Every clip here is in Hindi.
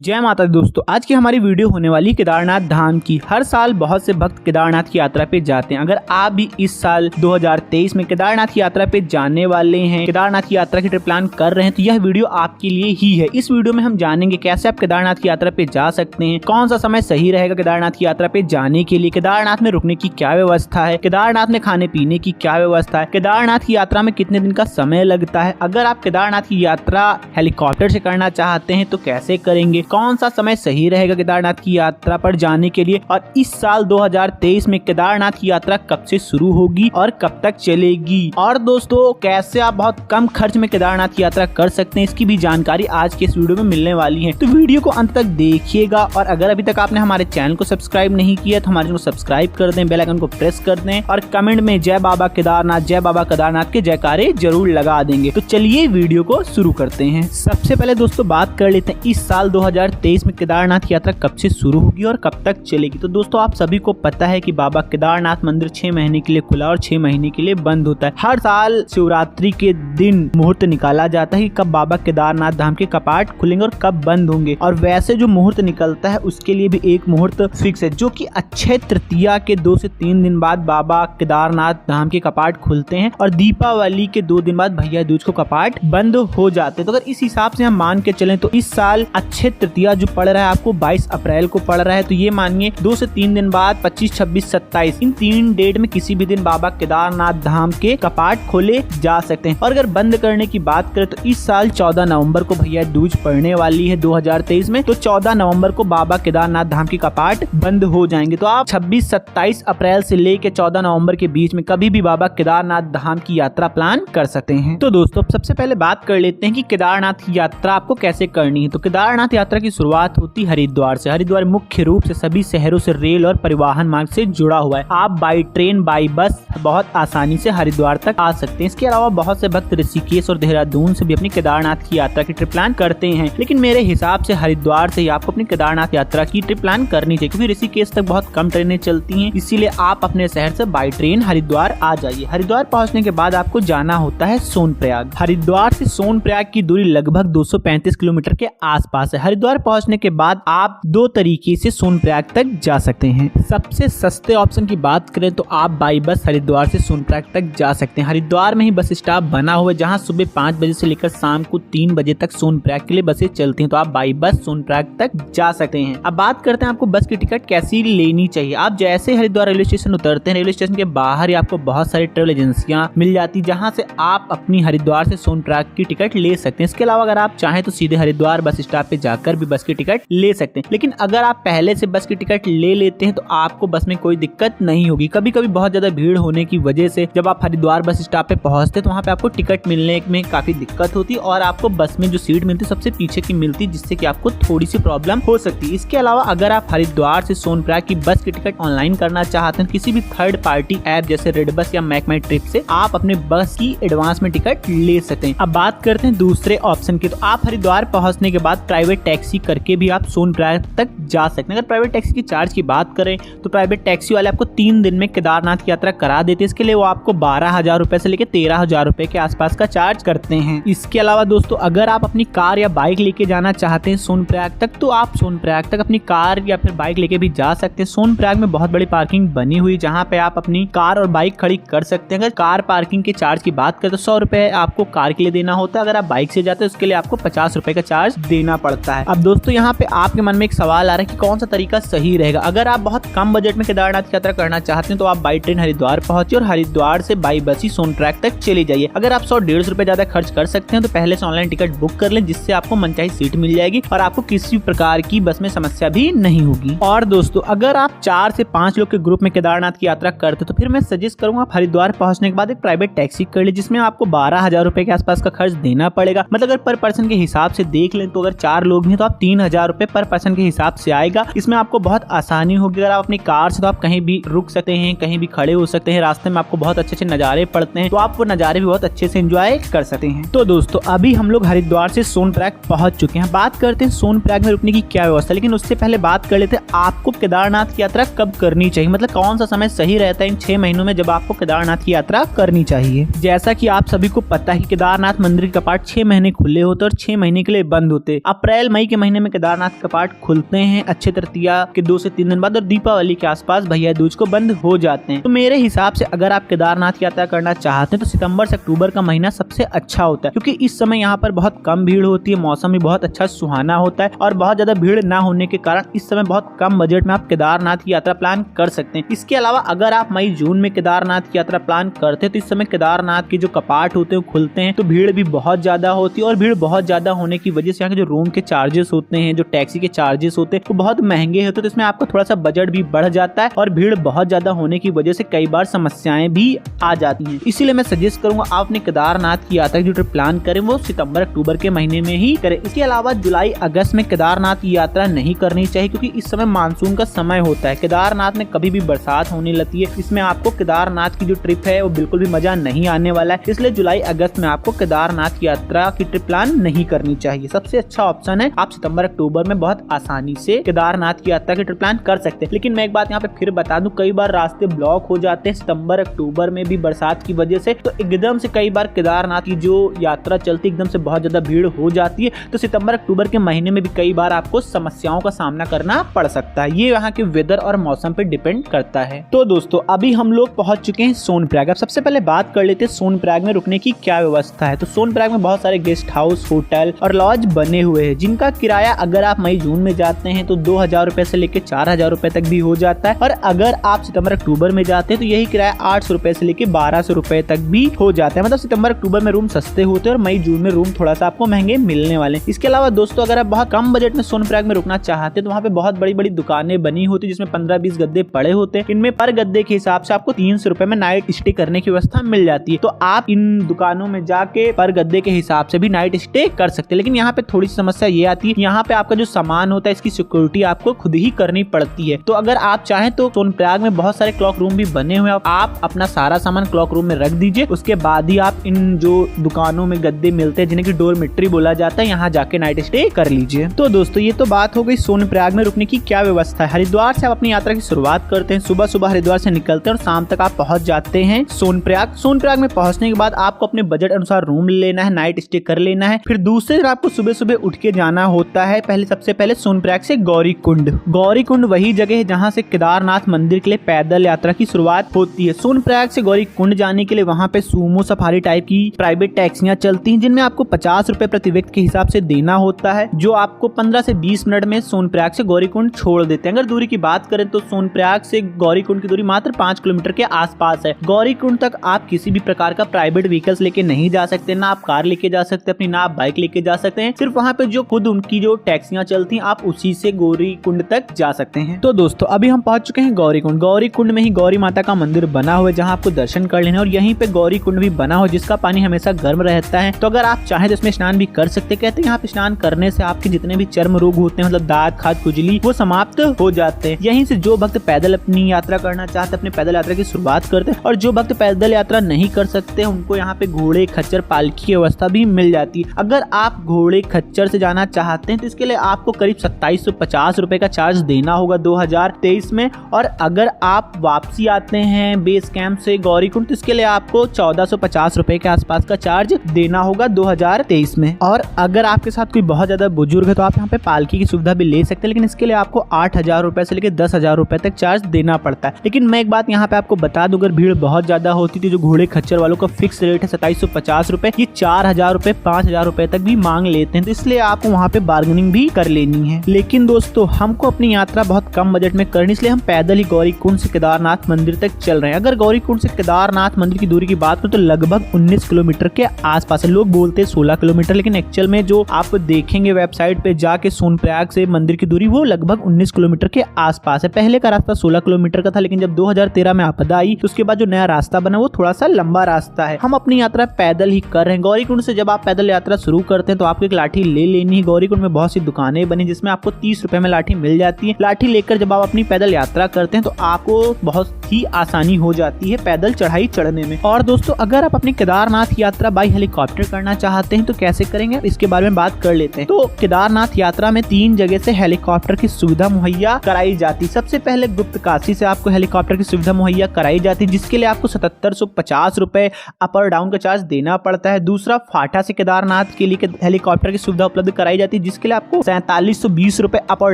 जय माता दी दोस्तों, आज की हमारी वीडियो होने वाली केदारनाथ धाम की। हर साल बहुत से भक्त केदारनाथ की यात्रा पे जाते हैं। अगर आप भी इस साल 2023 में केदारनाथ की यात्रा पे जाने वाले हैं, केदारनाथ की यात्रा की ट्रिप प्लान कर रहे हैं, तो यह वीडियो आपके लिए ही है। इस वीडियो में हम जानेंगे कैसे आप केदारनाथ की यात्रा पे जा सकते हैं, कौन सा समय सही रहेगा केदारनाथ की यात्रा पे जाने के लिए, केदारनाथ में रुकने की क्या व्यवस्था है, केदारनाथ में खाने पीने की क्या व्यवस्था है, केदारनाथ की यात्रा में कितने दिन का समय लगता है, अगर आप केदारनाथ की यात्रा हेलीकॉप्टर से करना चाहते हैं तो कैसे करेंगे, कौन सा समय सही रहेगा केदारनाथ की यात्रा पर जाने के लिए, और इस साल 2023 में केदारनाथ की यात्रा कब से शुरू होगी और कब तक चलेगी, और दोस्तों कैसे आप बहुत कम खर्च में केदारनाथ की यात्रा कर सकते हैं, इसकी भी जानकारी आज के इस वीडियो में मिलने वाली है। तो वीडियो को अंत तक देखिएगा, और अगर अभी तक आपने हमारे चैनल को सब्सक्राइब नहीं किया तो हमारे चैनल को सब्सक्राइब कर दें, बेल आइकन को प्रेस कर दें, और कमेंट में जय बाबा केदारनाथ के जयकारे जरूर लगा देंगे। तो चलिए वीडियो को शुरू करते हैं। सबसे पहले दोस्तों बात कर लेते हैं इस साल 2023 में केदारनाथ की यात्रा कब से शुरू होगी और कब तक चलेगी। तो दोस्तों आप सभी को पता है कि बाबा केदारनाथ मंदिर 6 महीने के लिए खुला और 6 महीने के लिए बंद होता है। हर साल शिवरात्रि के दिन मुहूर्त निकाला जाता है कि कब बाबा केदारनाथ धाम के कपाट खुलेंगे और कब बंद होंगे, और वैसे जो मुहूर्त निकलता है उसके लिए भी एक मुहूर्त फिक्स है, जो कि अक्षय तृतीया के 2 से 3 दिन बाद बाबा केदारनाथ धाम के कपाट खुलते हैं, और दीपावली के 2 दिन बाद भैया दूज को कपाट बंद हो जाते हैं। तो अगर इस हिसाब से हम मान के चलें तो इस साल अक्षय तृतीया जो पड़ रहा है आपको 22 अप्रैल को पड़ रहा है, तो ये मानिए 2 से 3 दिन बाद 25, 26, 27 इन 3 डेट में किसी भी दिन बाबा केदारनाथ धाम के कपाट खोले जा सकते हैं। और अगर बंद करने की बात करें तो इस साल 14 नवंबर को भैया दूज पड़ने वाली है 2023 में, तो 14 नवंबर को बाबा केदारनाथ धाम के कपाट बंद हो जाएंगे। तो आप 26, 27 अप्रैल से लेके 14 नवंबर के बीच में कभी भी बाबा केदारनाथ धाम की यात्रा प्लान कर सकते हैं। तो दोस्तों सबसे पहले बात कर लेते हैं कि केदारनाथ की यात्रा आपको कैसे करनी है। तो केदारनाथ यात्रा की शुरुआत होती हरिद्वार से। हरिद्वार मुख्य रूप से सभी शहरों से रेल और परिवहन मार्ग से जुड़ा हुआ है। आप बाई ट्रेन बाई बस बहुत आसानी से हरिद्वार तक आ सकते हैं। इसके अलावा बहुत से भक्त ऋषिकेश और देहरादून से भी अपनी केदारनाथ की यात्रा की ट्रिप प्लान करते हैं, लेकिन मेरे हिसाब से हरिद्वार से ही आपको अपनी केदारनाथ यात्रा की ट्रिप प्लान करनी चाहिए, क्योंकि ऋषिकेश तक बहुत कम ट्रेनें चलती हैं। इसीलिए आप अपने शहर से बाई ट्रेन हरिद्वार आ जाइए। हरिद्वार पहुंचने के बाद आपको जाना होता है सोनप्रयाग। हरिद्वार से सोनप्रयाग की दूरी लगभग 235 किलोमीटर के आसपास है। हरिद्वार पहुंचने के बाद आप 2 तरीके से सोनप्रयाग तक जा सकते हैं। सबसे सस्ते ऑप्शन की बात करें तो आप बाई बस हरिद्वार से सोनप्रयाग तक जा सकते हैं। हरिद्वार में ही बस स्टॉप बना हुआ है, जहां सुबह 5 बजे से लेकर शाम को 3 बजे तक सोनप्रयाग के लिए बसें चलती हैं। तो आप बाई बस सोनप्रयाग तक जा सकते हैं। अब बात करते हैं आपको बस की टिकट कैसी लेनी चाहिए। आप जैसे हरिद्वार रेलवे स्टेशन उतरते हैं, रेलवे स्टेशन के बाहर ही आपको बहुत सारी ट्रेवल एजेंसियां मिल जाती, जहां से आप अपनी हरिद्वार से सोनप्रयाग की टिकट ले सकते हैं। इसके अलावा अगर आप चाहें तो सीधे हरिद्वार बस स्टॉप पे जाकर भी बस की टिकट ले सकते हैं। लेकिन अगर आप पहले से बस की टिकट ले लेते हैं तो आपको बस में कोई दिक्कत नहीं होगी। कभी कभी बहुत ज्यादा भीड़ होने की वजह से जब आप हरिद्वार बस स्टॉप पे पहुंचते तो वहाँ पे आपको टिकट मिलने में काफी दिक्कत होती, और आपको बस में जो सीट मिलती सबसे पीछे की मिलती, जिससे कि आपको थोड़ी सी प्रॉब्लम हो सकती है। इसके अलावा अगर आप हरिद्वार से सोनप्रयाग की बस की टिकट ऑनलाइन करना चाहते हैं, किसी भी थर्ड पार्टी ऐप जैसे रेड बस या मैक माई ट्रिप से आप अपने बस की एडवांस में टिकट ले सकते हैं। अब बात करते हैं दूसरे ऑप्शन की। तो आप हरिद्वार पहुंचने के बाद प्राइवेट टैक्सी करके भी आप सोनप्रयाग तक जा सकते हैं। अगर प्राइवेट टैक्सी की चार्ज की बात करें तो प्राइवेट टैक्सी वाले आपको 3 दिन में केदारनाथ की यात्रा करा देते हैं। इसके लिए वो आपको 12,000 रुपए से लेकर 13,000 रुपए के आसपास का चार्ज करते हैं। इसके अलावा दोस्तों अगर आप अपनी कार या बाइक लेके जाना चाहते हैं सोनप्रयाग तक, तो आप सोनप्रयाग तक अपनी कार या फिर बाइक लेके भी जा सकते हैं। सोनप्रयाग में बहुत बड़ी पार्किंग बनी हुई, जहाँ पे आप अपनी कार और बाइक खड़ी कर सकते हैं। अगर कार पार्किंग के चार्ज की बात करें तो 100 रुपए आपको कार के लिए देना होता है। अगर आप बाइक से जाते हैं उसके लिए आपको 50 रुपए का चार्ज देना पड़ता है। अब दोस्तों यहाँ पे आपके मन में एक सवाल आ रहा है कि कौन सा तरीका सही रहेगा। अगर आप बहुत कम बजट में केदारनाथ की यात्रा करना चाहते हैं तो आप बाई ट्रेन हरिद्वार पहुंचे और हरिद्वार से बाई बस ही सोनप्रयाग तक चले जाइए। अगर आप 100-150 रुपए ज्यादा खर्च कर सकते हैं तो पहले से ऑनलाइन टिकट बुक कर लें, जिससे आपको मनचाही सीट मिल जाएगी और आपको किसी प्रकार की बस में समस्या भी नहीं होगी। और दोस्तों अगर आप 4 से 5 लोग के ग्रुप में केदारनाथ की यात्रा करते तो फिर मैं सजेस्ट करूंगा आप हरिद्वार पहुंचने के बाद एक प्राइवेट टैक्सी कर ले, जिसमें आपको 12,000 रुपए के आसपास का खर्च देना पड़ेगा। मतलब अगर पर पर्सन के हिसाब से देख लें तो अगर 4 लोग हैं तो आप 3,000 रुपए पर पर्सन के हिसाब से आएगा। इसमें आपको बहुत आसानी होगी। अगर आप अपनी कार से तो आप कहीं भी रुक सकते हैं, कहीं भी खड़े हो सकते हैं। रास्ते में आपको बहुत अच्छे नजारे पड़ते हैं, तो आप वो नजारे भी बहुत अच्छे से एंजॉय कर सकते हैं। तो दोस्तों अभी हम लोग हरिद्वार से सोनप्रयाग पहुंच चुके हैं। बात करते हैं सोनप्रयाग में रुकने की क्या व्यवस्था, लेकिन उससे पहले बात कर लेते हैं आपको केदारनाथ की यात्रा कब करनी चाहिए, मतलब कौन सा समय सही रहता है इन 6 महीनों में जब आपको केदारनाथ की यात्रा करनी चाहिए। जैसा कि आप सभी को पता है केदारनाथ मंदिर के कपाट 6 महीने खुले होते और 6 महीने के लिए बंद होते। अप्रैल मई के महीने में केदारनाथ कपाट खुलते हैं अक्षय तृतीया के 2 से 3 दिन बाद और दीपावली के आसपास भैया दूज को बंद हो जाते हैं। तो मेरे हिसाब से अगर आप केदारनाथ यात्रा करना चाहते हैं तो सितंबर से अक्टूबर का महीना सबसे अच्छा होता है, क्योंकि इस समय यहाँ पर बहुत कम भीड़ होती है, मौसम भी बहुत अच्छा सुहाना होता है और बहुत ज्यादा भीड़ ना होने के कारण इस समय बहुत कम बजट में आप केदारनाथ की यात्रा प्लान कर सकते हैं। इसके अलावा अगर आप मई जून में केदारनाथ की यात्रा प्लान करते हैं तो इस समय केदारनाथ के जो कपाट होते हैं खुलते हैं, तो भीड़ भी बहुत ज्यादा होती है और भीड़ बहुत ज्यादा होने की वजह से यहाँ के जो रूम के चार्जेस होते हैं, जो टैक्सी के चार्जेस होते हैं वो बहुत महंगे होते हैं, तो इसमें आपका थोड़ा सा बजट भी बढ़ जाता है और भीड़ बहुत ज्यादा होने की वजह से कई बार समस्याएं भी आ जाती हैं। इसीलिए मैं सजेस्ट करूंगा आप अपने केदारनाथ की यात्रा की जो ट्रिप प्लान करें वो सितंबर अक्टूबर के महीने में ही करें। इसके अलावा जुलाई अगस्त में केदारनाथ की यात्रा नहीं करनी चाहिए, क्योंकि इस समय मानसून का समय होता है। केदारनाथ में कभी भी बरसात होने लगती है, इसमें आपको केदारनाथ की जो ट्रिप है वो बिल्कुल भी मजा नहीं आने वाला है। इसलिए जुलाई अगस्त में आपको केदारनाथ की यात्रा की ट्रिप प्लान नहीं करनी चाहिए। सबसे अच्छा ऑप्शन है आप सितंबर अक्टूबर में बहुत आसानी से केदारनाथ की यात्रा की ट्रिप प्लान कर सकते हैं। लेकिन मैं एक बात यहाँ पे फिर बता दूं, कई बार रास्ते ब्लॉक हो जाते हैं सितंबर अक्टूबर में भी बरसात की वजह से, तो एकदम से कई बार केदारनाथ की जो यात्रा चलती एकदम से बहुत ज्यादा भीड़ हो जाती है, तो सितंबर अक्टूबर के महीने में भी कई बार आपको समस्याओं का सामना करना पड़ सकता है। ये यहाँ के वेदर और मौसम पे डिपेंड करता है। तो दोस्तों अभी हम लोग पहुंच चुके हैं सोनप्रयाग। अब सबसे पहले बात कर लेते हैं सोनप्रयाग में रुकने की क्या व्यवस्था है। तो सोनप्रयाग में बहुत सारे गेस्ट हाउस, होटल और लॉज बने हुए हैं, जिनका किराया अगर आप मई जून में जाते हैं तो 2000 रुपए से लेकर 4000 रुपए तक भी हो जाता है, और अगर आप सितंबर अक्टूबर में जाते हैं तो यही किराया 800 रुपए से लेकर 1200 रुपए तक भी हो जाता है। मतलब सितंबर अक्टूबर में रूम सस्ते होते हैं और मई जून में रूम थोड़ा सा आपको महंगे मिलने वाले हैं। इसके अलावा दोस्तों अगर आप बहुत कम बजट में सोनप्रयाग में रुकना चाहते हैं तो वहाँ पे बहुत बड़ी बड़ी दुकानें बनी होती है, जिसमें 15-20 गद्दे पड़े होते हैं। इनमें पर गद्दे के हिसाब से आपको 300 रुपए में नाइट स्टे करने की व्यवस्था मिल जाती है। तो आप इन दुकानों में जाके पर गद्दे के हिसाब से भी नाइट स्टे कर सकते हैं। लेकिन यहाँ पे थोड़ी सी समस्या ये आती है, यहाँ पे आपका जो सामान होता है इसकी सिक्योरिटी आपको खुद ही करनी पड़ती है। तो अगर आप चाहें तो सोनप्रयाग में बहुत सारे क्लॉक रूम भी बने हुए हैं, आप अपना सारा सामान क्लॉक रूम में रख दीजिए, उसके बाद ही आप इन जो दुकानों में गद्दे मिलते हैं जिन्हें की डोरमेट्री बोला जाता है, यहाँ जाके नाइट स्टे कर लीजिए। तो दोस्तों ये तो बात हो गई सोनप्रयाग में रुकने की क्या व्यवस्था है। हरिद्वार से आप अपनी यात्रा की शुरुआत करते हैं, सुबह सुबह हरिद्वार से निकलते हैं और शाम तक आप पहुंच जाते हैं सोनप्रयाग। सोनप्रयाग में पहुंचने के बाद आपको अपने बजट अनुसार रूम लेना है, नाइट स्टे कर लेना है। फिर दूसरे दिन आपको सुबह सुबह उठ के जाना होता है सबसे पहले सोनप्रयाग से गौरीकुंड। गौरीकुंड वही जगह है जहाँ से केदारनाथ मंदिर के लिए पैदल यात्रा की शुरुआत होती है। सोनप्रयाग से गौरीकुंड जाने के लिए वहाँ पे सूमो सफारी टाइप की प्राइवेट टैक्सियां चलती हैं, जिनमें आपको 50 रुपए प्रति व्यक्ति के हिसाब से देना होता है, जो आपको 15 से 20 मिनट में सोनप्रयाग से गौरीकुंड छोड़ देते हैं। अगर दूरी की बात करें तो सोनप्रयाग से गौरीकुंड की दूरी मात्र 5 किलोमीटर के आसपास है। गौरीकुंड तक आप किसी भी प्रकार का प्राइवेट व्हीकल्स लेके नहीं जा सकते, ना आप कार लेके जा सकते अपनी, ना आप बाइक लेके जा सकते हैं। सिर्फ वहाँ पे जो खुद उनकी जो टैक्सियां चलती हैं आप उसी से गौरीकुंड तक जा सकते हैं। तो दोस्तों अभी हम पहुंच चुके हैं गौरीकुंड। गौरीकुंड में ही गौरी माता का मंदिर बना हुआ है, जहाँ आपको दर्शन कर लेना, और यहीं पे गौरीकुंड भी बना हुआ जिसका पानी हमेशा गर्म रहता है। तो अगर आप चाहें तो इसमें स्नान भी कर सकते हैं। कहते हैं यहाँ पे स्नान करने से आपके जितने भी चर्म रोग होते हैं, मतलब दांत, खाज, खुजली, वो समाप्त हो जाते हैं। यहीं से जो भक्त पैदल अपनी यात्रा करना चाहते हैं अपने पैदल यात्रा की शुरुआत करते हैं, और जो भक्त पैदल यात्रा नहीं कर सकते उनको यहाँ पे घोड़े, खच्चर, पालकी की व्यवस्था भी मिल जाती है। अगर आप घोड़े, खच्चर से जाना चाहते हैं तो इसके लिए आपको करीब 2750 रुपए का चार्ज देना होगा 2023 में, और अगर आप वापसी आते हैं बेस कैंप से गौरीकुंड तो इसके लिए आपको 1450 रुपए के आसपास का चार्ज देना होगा 2023 में। और अगर आपके साथ कोई बहुत ज्यादा बुजुर्ग है तो आप यहाँ पे पालकी की सुविधा भी ले सकते हैं, लेकिन इसके लिए आपको 8000 रुपए से लेकर 10,000 रुपए तक चार्ज देना पड़ता है। लेकिन मैं एक बात यहाँ पे आपको बता दूं, अगर भीड़ बहुत ज्यादा होती थी, जो घोड़े खच्चर वालों का फिक्स रेट है 2750 रुपए, ये 4000 रुपए 5000 रुपए तक भी मांग लेते हैं, तो इसलिए आपको वहाँ पे बार्गेनिंग भी कर लेनी है। लेकिन दोस्तों हमको अपनी यात्रा बहुत कम बजट में करनी, इसलिए हम पैदल ही गौरीकुंड से केदारनाथ मंदिर तक चल रहे हैं। अगर गौरीकुंड से केदारनाथ मंदिर की दूरी की बात करें तो लगभग 19 किलोमीटर के आसपास है। लोग बोलते हैं 16 किलोमीटर, लेकिन एक्चुअल में जो आप देखेंगे वेबसाइट पे जाके सोनप्रयाग से मंदिर की दूरी वो लगभग 19 किलोमीटर के आसपास है। पहले का रास्ता 16 किलोमीटर का था, लेकिन जब 2013 में आपदा आई तो उसके बाद जो नया रास्ता बना वो थोड़ा सा लंबा रास्ता है। हम अपनी यात्रा पैदल ही कर रहे हैं। गौरीकुंड से जब आप पैदल यात्रा शुरू करते हैं तो आपको एक लाठी ले लेनी है। गौरीकुंड में बहुत सी दुकानें बनी जिसमें आपको 30 रुपए में लाठी मिल जाती है। लाठी लेकर जब आप अपनी पैदल यात्रा करते हैं तो आपको बहुत ही आसानी हो जाती है पैदल चढ़ाई चढ़ने में। और दोस्तों अगर आप अपनी केदारनाथ यात्रा बाई हेलीकॉप्टर करना चाहते हैं तो कैसे करेंगे इसके बारे में बात कर लेते हैं। तो केदारनाथ यात्रा में 3 जगह से हेलीकॉप्टर की सुविधा मुहैया कराई जाती है। सबसे पहले गुप्तकाशी से आपको हेलीकॉप्टर की सुविधा मुहैया कराई जाती है, जिसके लिए आपको 7750 रुपए अप और डाउन का चार्ज देना पड़ता है। दूसरा फाटा से केदारनाथ के लिए हेलीकॉप्टर की सुविधा उपलब्ध कराई जाती है, जाती है, जिसके लिए आपको 4720 रुपए अप और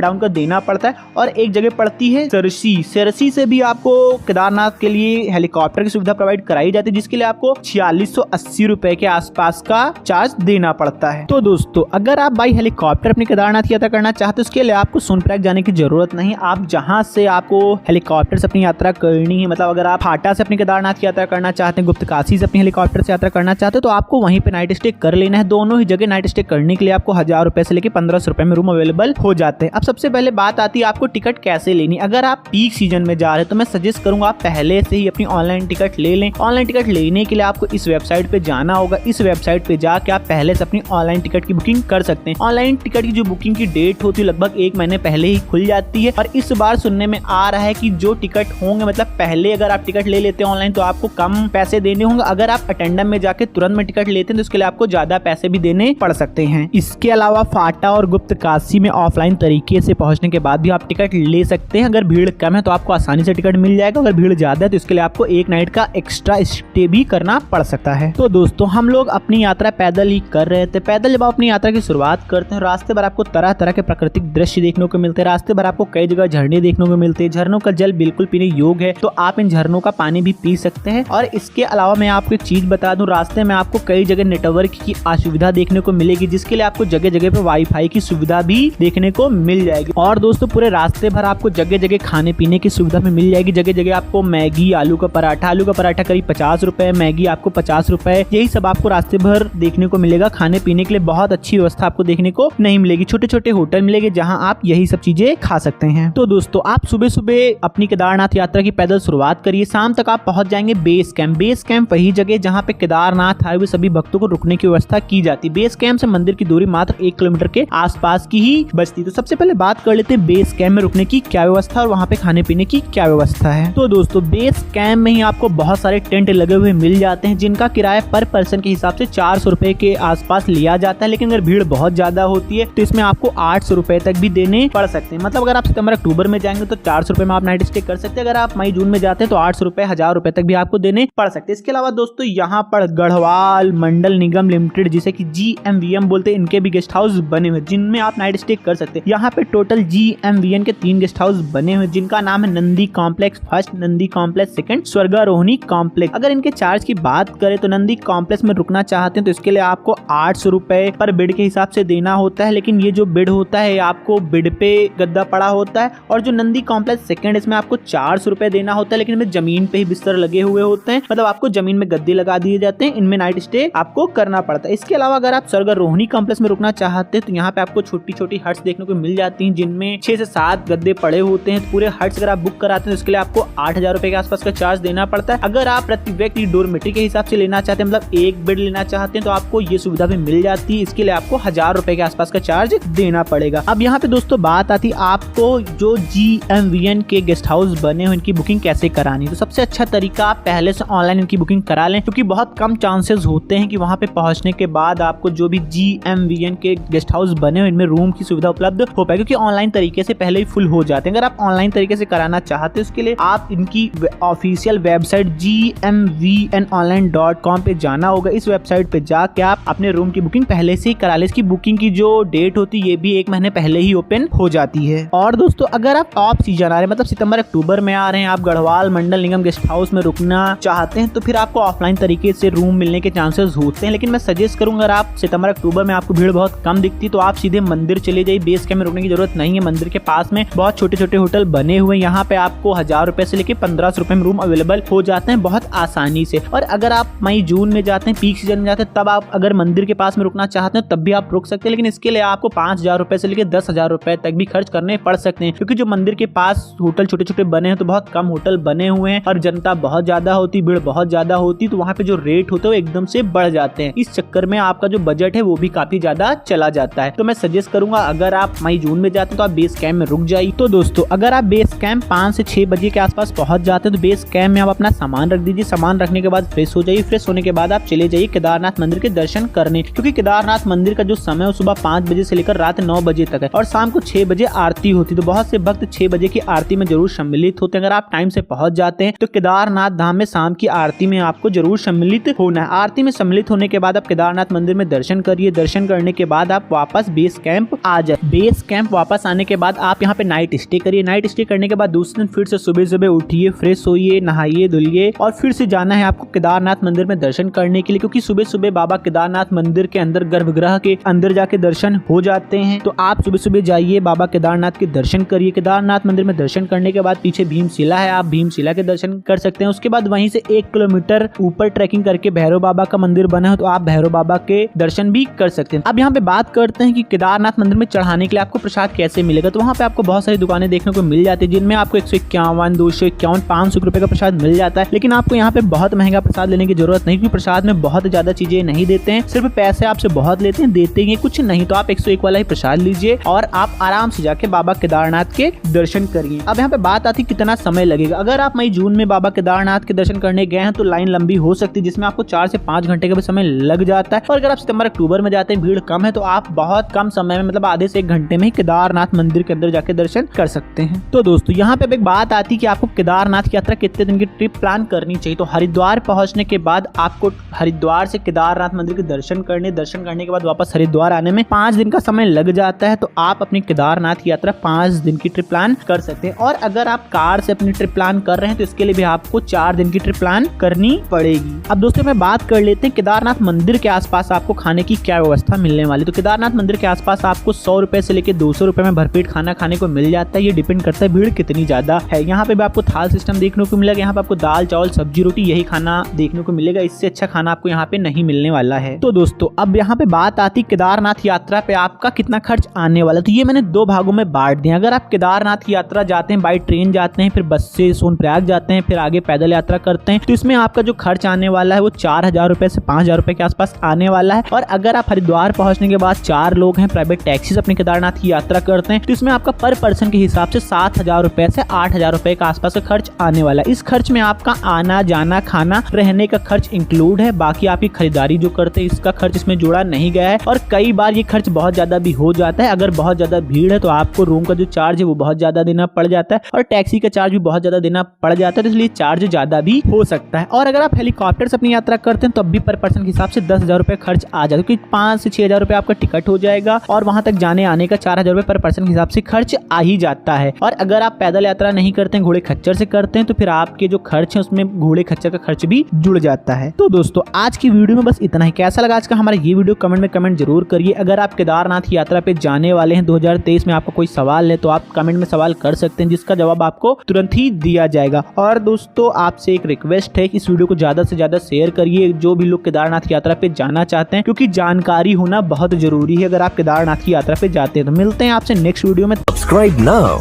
डाउन का देना पड़ता है। और एक जगह पड़ती है सरसी से भी आपको केदारनाथ के लिए हेलीकॉप्टर की सुविधा प्रोवाइड कराई जाती है, जिसके लिए आपको 4680 रुपए के आसपास का चार्ज देना पड़ता है। तो दोस्तों अगर आप बाई हेलीकॉप्टर अपनी केदारनाथ यात्रा करना चाहते हो, उसके लिए आपको सोनप्रयाग जाने की जरूरत नहीं। आप जहां से आपको हेलीकॉप्टर से अपनी यात्रा करनी है, मतलब अगर आप फाटा से अपनी केदारनाथ की यात्रा करना चाहते हैं, गुप्तकाशी से अपनी हेलीकॉप्टर से यात्रा करना चाहते हो, तो आपको वहीं पे नाइट स्टे कर लेना है। दोनों ही जगह नाइट स्टे करने के लिए आपको 1000 रुपए से लेकर 1500 रुपए में रूम अवेलेबल हो जाते हैं। अब सबसे पहले बात आती है आपको टिकट कैसे लेनी। अगर आप पीक सीजन में जा रहे हैं तो मैं सजेस्ट करूंगा आप पहले से ही अपनी ऑनलाइन टिकट ले लें। ऑनलाइन टिकट लेने के लिए आपको इस वेबसाइट पे जाना होगा। इस वेबसाइट पे जाके आप पहले से अपनी ऑनलाइन टिकट की बुकिंग कर सकते हैं। ऑनलाइन टिकट की जो बुकिंग की डेट होती है लगभग 1 महीने पहले ही खुल जाती है। और इस बार सुनने में आ रहा है कि जो टिकट होंगे, मतलब पहले अगर आप टिकट ले लेते हैं ऑनलाइन तो आपको कम पैसे देने होंगे। अगर आप अटेंडम में जाके तुरंत में टिकट लेते हैं तो उसके लिए आपको ज्यादा पैसे भी देने पड़ सकते हैं। इसके अलावा फाटा और गुप्तकाशी में ऑफलाइन तरीके से पहुंचने के बाद भी आप टिकट ले सकते हैं। अगर भीड़ कम है तो आपको आसानी से टिकट मिल जाएगा। अगर भीड़ ज्यादा है तो इसके लिए आपको एक नाइट का एक्स्ट्रा स्टे भी करना पड़ सकता है। तो दोस्तों हम लोग अपनी यात्रा पैदल ही कर रहे थे। पैदल जब आप अपनी यात्रा की शुरुआत करते हैं, रास्ते भर आपको तरह तरह के प्राकृतिक दृश्य देखने को मिलते हैं। रास्ते भर आपको कई जगह झरने देखने को मिलते हैं। झरनों का जल बिल्कुल पीने योग्य है, तो आप इन झरनों का पानी भी पी सकते हैं। और इसके अलावा मैं आपको एक चीज बता दूं, रास्ते में आपको कई जगह नेटवर्क की असुविधा देखने को मिलेगी, जिसके लिए आपको जगह जगह पे वाईफाई की सुविधा भी देखने को मिल जाएगी। और दोस्तों पूरे रास्ते भर आपको जगह जगह खाने पीने की सुविधा भी मिल जाएगी। जगह जगह आपको मैगी, आलू का पराठा करीब 50 रुपए, मैगी आपको 50 रुपए, यही सब आपको रास्ते भर देखने को मिलेगा। खाने पीने के लिए बहुत अच्छी व्यवस्था आपको देखने को नहीं मिलेगी। छोटे छोटे होटल मिलेंगे जहां आप यही सब चीजें खा सकते हैं। तो दोस्तों आप सुबह सुबह अपनी केदारनाथ यात्रा की पैदल शुरुआत करिए। शाम तक आप पहुंच जाएंगे बेस कैंप। बेस कैंप वही जगह जहां पे केदारनाथ आए हुए सभी भक्तों को रुकने की व्यवस्था की जाती है। बेस कैंप से मंदिर की दूरी मात्र 1 किलोमीटर के आसपास की ही बचती। तो सबसे पहले बात कर लेते हैं बेस कैंप में रुकने की क्या व्यवस्था और वहां पे खाने पीने की क्या व्यवस्था है। तो दोस्तों बेस कैंप में ही आपको बहुत सारे टेंट लगे हुए मिल जाते हैं, जिनका किराया पर पर्सन के हिसाब से 400 रुपए के आसपास लिया जाता है। लेकिन अगर भीड़ बहुत ज्यादा होती है तो इसमें आपको 800 रुपए तक भी देने पड़ सकते हैं। मतलब अगर आप सितंबर अक्टूबर में जाएंगे तो 400 रुपए में आप नाइट स्टे कर सकते हैं। अगर आप मई जून में जाते हैं तो 800 रुपए 1000 रुपए तक भी आपको देने पड़ सकते हैं। इसके अलावा दोस्तों यहाँ पर गढ़वाल मंडल निगम लिमिटेड, जिसे कि GMVN बोलते हैं, इनके भी गेस्ट हाउस बने हुए जिनमें आप नाइट स्टे कर सकते हैं। यहाँ पे टोटल GMVN के 3 गेस्ट हाउस बने हुए जिनका नाम है Nandi complex first, Nandi complex second, Swargarohini complex. अगर इनके चार्ज की बात करें तो नंदी कॉम्प्लेक्स में रुकना चाहते हैं तो इसके लिए आपको 800 रुपए पर बेड के हिसाब से देना होता है। लेकिन ये जो बेड होता है आपको बेड पे गद्दा पड़ा होता है। और जो नंदी कॉम्प्लेक्स सेकंड, इसमें आपको 400 रुपए देना होता है, लेकिन इनमें जमीन पे ही बिस्तर लगे हुए होते हैं। मतलब आपको जमीन में गद्दे लगा दिए जाते हैं, इनमें नाइट स्टे आपको करना पड़ता है। इसके अलावा अगर आप स्वर्गारोहिणी कॉम्प्लेक्स में रुकना चाहते हैं तो यहाँ पे आपको छोटी छोटी हट्स देखने को मिल जाती हैं, जिनमें 6 से 7 गद्दे पड़े होते हैं। पूरे हट्स अगर आप बुक कराते हैं तो इसके लिए आपको 8000 रुपए के आसपास का चार्ज देना पड़ता है। अगर आप प्रति व्यक्ति डोरमेट्री के हिसाब से लेना चाहते हैं, मतलब एक बेड लेना चाहते हैं, तो आपको ये सुविधा भी मिल जाती है। इसके लिए आपको 1000 रुपए के आसपास का चार्ज देना पड़ेगा। अब यहाँ पे दोस्तों बात आती है आपको जो GMVN के गेस्ट हाउस बने हुए इनकी बुकिंग कैसे करानी। तो सबसे अच्छा तरीका आप पहले से ऑनलाइन इनकी बुकिंग करा लें, क्योंकि बहुत कम चांसेस होते हैं कि वहां पे पहुंचने के बाद आपको जो भी GMVN के गेस्ट हाउस बने हुए इनमें रूम की सुविधा उपलब्ध हो पाए, क्योंकि ऑनलाइन तरीके से पहले ही फुल हो जाते हैं। अगर आप ऑनलाइन तरीके से कराना चाहते हैं उसके लिए आप इनकी ऑफिशियल वेबसाइट gmvnonline.com पे जाना होगा। इस वेबसाइट पे जाके आप अपने रूम की बुकिंग पहले से ही करा ले। इसकी बुकिंग की जो डेट होती है ये भी 1 महीने पहले ही ओपन हो जाती है। और दोस्तों अगर आप ऑफ सीजन आ रहे हैं, मतलब सितंबर अक्टूबर में आ रहे हैं, आप गढ़वाल मंडल निगम गेस्ट हाउस में रुकना चाहते हैं, तो फिर आपको ऑफलाइन तरीके से रूम मिलने के चांसेस होते हैं। लेकिन मैं सजेस्ट करूंगा अगर आप सितंबर अक्टूबर में आपको भीड़ बहुत कम दिखती तो आप सीधे मंदिर चले जाइए। बेस कैंप में रुकने की जरूरत नहीं है। मंदिर के पास में बहुत छोटे छोटे होटल बने हुए हैं। यहाँ पे आपको 1000 रुपए से लेकर 1500 रुपए में रूम अवेलेबल हो जाते हैं बहुत आसानी से। और अगर आप मई जून में जाते हैं, पीक सीजन में जाते हैं, तब आप अगर मंदिर के पास में रुकना चाहते हैं तब भी आप रुक सकते हैं। लेकिन इसके लिए आपको 5000 रुपए से लेकर 10,000 रुपए तक भी खर्च करने पड़ सकते हैं, क्योंकि जो मंदिर के पास होटल छोटे छोटे बने हैं तो बहुत कम होटल बने हुए हैं और जनता बहुत ज्यादा होती, भीड़ बहुत ज्यादा होती, तो वहाँ पे जो रेट होते हैं वो एकदम से बढ़ जाते हैं। इस चक्कर में आपका जो बजट है वो भी काफी ज्यादा चला जाता है। तो मैं सजेस्ट करूंगा अगर आप मई जून में जाते हैं तो आप बेस कैंप में रुक जाइए। तो दोस्तों अगर आप बेस कैंप 5 से 6 बजे के आसपास पहुंच जाते हैं तो बेस कैंप में आप अपना सामान रख दीजिए। सामान रखने के बाद फ्रेश हो जाइए। फ्रेश होने के बाद आप चले जाइए केदारनाथ मंदिर के दर्शन करने, क्योंकि केदारनाथ मंदिर का जो समय है सुबह 5 बजे से लेकर रात 9 बजे तक है और शाम को 6 बजे आरती होती है। तो बहुत से भक्त 6 बजे की आरती में जरूर सम्मिलित होते हैं। अगर आप टाइम से पहुंच जाते हैं तो केदारनाथ धाम में शाम की आरती में आपको जरूर सम्मिलित होना है। आरती में सम्मिलित होने के बाद आप केदारनाथ मंदिर में दर्शन करिए। दर्शन करने के बाद आप वापस बेस कैंप आ जाए। बेस कैंप वापस आने के बाद आप यहाँ पे नाइट स्टे करिए। नाइट स्टे करने के बाद दूसरे दिन फिर से सुबह सुबह उठिए, फ्रेश होइए, नहाइए धुलिए और फिर से जाना है आपको केदारनाथ मंदिर में दर्शन करने के लिए, क्योंकि सुबह सुबह बाबा केदारनाथ मंदिर के अंदर गर्भगृह के अंदर जाके दर्शन हो जाते हैं। तो आप सुबह सुबह जाइए, बाबा केदारनाथ के दर्शन करिए। केदारनाथ मंदिर में दर्शन करने के बाद पीछे भीमशिला है, आप भीमशिला के दर्शन कर सकते हैं। उसके बाद वहीं से 1 किलोमीटर ऊपर ट्रैकिंग करके भैरव बाबा का मंदिर बना है, तो आप भैरव बाबा के दर्शन भी कर सकते हैं। अब यहाँ पे बात करते हैं कि केदारनाथ मंदिर में चढ़ाने के लिए आपको प्रसाद कैसे मिलेगा। तो वहाँ पे आपको बहुत सारी दुकानें देखने को मिल जाती है, जिनमें आपको 151, 251, 500 रुपए का प्रसाद मिल जाता है। लेकिन आपको यहाँ पे बहुत महंगा प्रसाद लेने की जरूरत नहीं, क्योंकि प्रसाद में बहुत ज्यादा चीजें नहीं देते हैं, सिर्फ पैसे आपसे बहुत लेते हैं, देते हैं कुछ नहीं। तो आप 101 वाला ही प्रसाद लीजिए और आप आराम से जाके बाबा केदारनाथ के दर्शन करिए। अब यहाँ पे बात आती कितना समय लगेगा। अगर आप मई जून में बाबा केदारनाथ के दर्शन करने गए हैं तो लाइन लंबी हो सकती है, जिसमें आपको 4 से 5 घंटे का भी समय लग जाता है। और अगर आप सितंबर अक्टूबर में जाते हैं, भीड़ कम है, तो आप बहुत कम समय में, मतलब आधे से 1 घंटे में ही केदारनाथ मंदिर के अंदर जाके दर्शन कर सकते हैं। तो दोस्तों यहाँ पे एक बात आती है कि आपको केदारनाथ की यात्रा कितने दिन की ट्रिप प्लान करनी चाहिए। तो हरिद्वार पहुंचने के बाद आपको हरिद्वार से केदारनाथ मंदिर के दर्शन करने के बाद वापस हरिद्वार आने में 5 दिन का समय लग जाता है। तो आप अपनी केदारनाथ की यात्रा 5 दिन की ट्रिप प्लान कर सकते हैं। और अगर आप कार से अपनी ट्रिप प्लान कर रहे हैं तो इसके लिए भी आपको 4 दिन की ट्रिप प्लान करनी पड़ेगी। अब दोस्तों मैं बात कर लेते हैं केदारनाथ मंदिर के आसपास आपको खाने की क्या व्यवस्था मिलने वाली। तो केदारनाथ मंदिर के आसपास आपको 100 रुपए से लेकर 200 रुपए में भरपेट खाना खाने को मिल जाता है। ये डिपेंड करता है भीड़ कितनी ज्यादा है। यहाँ पे भी आपको थाल सिस्टम देखने को मिलेगा। यहाँ पे आपको दाल चावल सब्जी रोटी यही खाना देखने को मिलेगा। इससे अच्छा खाना आपको यहाँ पे नहीं मिलने वाला है। तो दोस्तों अब यहाँ पे बात आती केदारनाथ यात्रा पे आपका कितना खर्च आने वाला। तो ये मैंने 2 भागों में बांट दिया। अगर आप केदारनाथ की यात्रा जाते हैं, बाई ट्रेन जाते हैं, फिर बस से सोनप्रयाग जाते हैं, फिर आगे पैदल यात्रा करते हैं, तो इसमें आपका जो खर्च आने वाला है वो 4000 रुपए से 5000 रुपए के आसपास आने वाला है। और अगर आप हरिद्वार पहुंचने के बाद 4 लोग हैं, प्राइवेट टैक्सी से अपने केदारनाथ की यात्रा करते हैं, तो इसमें आपका पर पर्सन के हिसाब से 7000 रुपए से 8000 रुपए के आसपास का खर्च आने वाला है। इस खर्च में आपका आना जाना खाना रहने का खर्च इंक्लूड है। बाकी आपकी खरीदारी जो करते हैं इसका खर्च इसमें जोड़ा नहीं गया है। और कई बार ये खर्च बहुत ज्यादा भी हो जाता है। अगर बहुत ज्यादा भीड़ है तो आपको रूम का जो चार्ज है वो बहुत ज्यादा देना पड़ जाता है और टैक्सी का चार्ज भी बहुत ज्यादा देना पड़ जाता है, तो इसलिए चार्ज ज्यादा भी हो सकता है। और अगर आप हेलीकॉप्टर से अपनी यात्रा करते हैं तो अब भी पर पर्सन के हिसाब से 10,000 रुपए खर्च आ जाता है, क्योंकि 5 से 6,000 रुपए आपका टिकट हो जाएगा और वहां तक जाने आने का 4,000 रुपए पर पर्सन के हिसाब से खर्च आ ही जाता है। और अगर आप पैदल यात्रा नहीं करते हैं, घोड़े खच्चर से करते हैं, तो फिर आपके जो खर्च है उसमें घोड़े खच्चर का खर्च भी जुड़ जाता है। तो दोस्तों आज की वीडियो में बस इतना ही। कैसा लगा आज का हमारा ये वीडियो कमेंट में कमेंट जरूर करिए। अगर आप केदारनाथ की यात्रा पे जाने वाले हैं 2023 में, आपको कोई सवाल है तो आप कमेंट में सवाल कर सकते हैं, जिसका जवाब आपको तुरंत ही दिया जाएगा। और दोस्तों आपसे एक रिक्वेस्ट है कि इस वीडियो को ज्यादा से ज्यादा शेयर करिए, जो भी लोग केदारनाथ की यात्रा पे जाना चाहते हैं, क्योंकि जानकारी होना बहुत जरूरी है अगर आप केदारनाथ की यात्रा पे जाते हैं। तो मिलते हैं आपसे नेक्स्ट वीडियो में। Subscribe now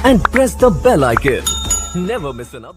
and press the bell icon. Never miss an update.